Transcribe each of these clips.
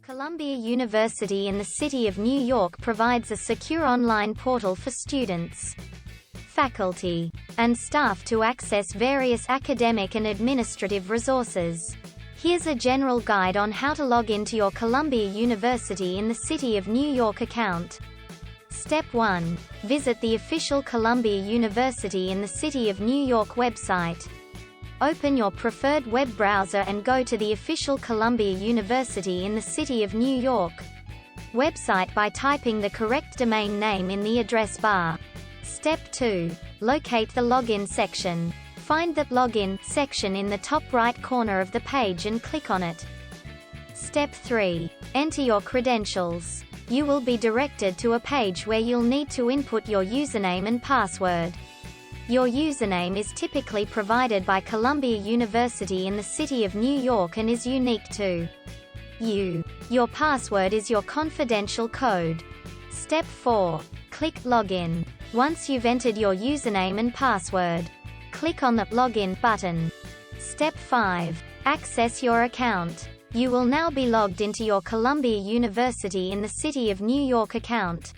Columbia University in the City of New York provides a secure online portal for students, faculty, and staff to access various academic and administrative resources. Here's a general guide on how to log into your Columbia University in the City of New York account. Step 1. Visit the official Columbia University in the City of New York website. Open your preferred web browser and go to the official Columbia University in the City of New York website by typing the correct domain name in the address bar. Step 2. Locate the Login section. Find the Login section in the top right corner of the page and click on it. Step 3. Enter your credentials. You will be directed to a page where you'll need to input your username and password. Your username is typically provided by Columbia University in the City of New York and is unique to you. Your password is your confidential code. Step 4. Click Login. Once you've entered your username and password, click on the Login button. Step 5. Access your account. You will now be logged into your Columbia University in the City of New York account,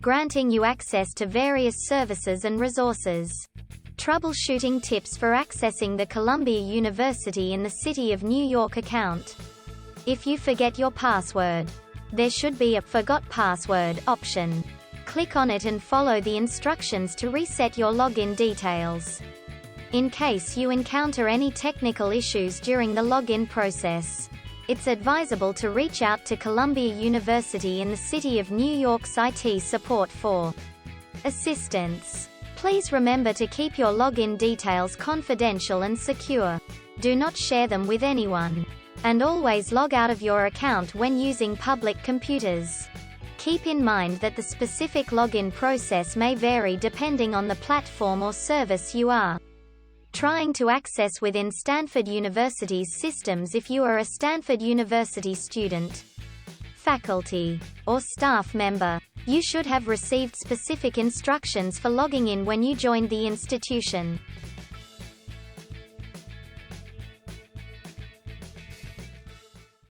granting you access to various services and resources. Troubleshooting tips for accessing the Columbia University in the City of New York account. If you forget your password, there should be a Forgot Password option. Click on it and follow the instructions to reset your login details. In case you encounter any technical issues during the login process, it's advisable to reach out to Columbia University in the City of New York's IT support for assistance. Please remember to keep your login details confidential and secure. Do not share them with anyone. And always log out of your account when using public computers. Keep in mind that the specific login process may vary depending on the platform or service you are trying to access within Stanford University's systems. If you are a Stanford University student, faculty, or staff member, you should have received specific instructions for logging in when you joined the institution.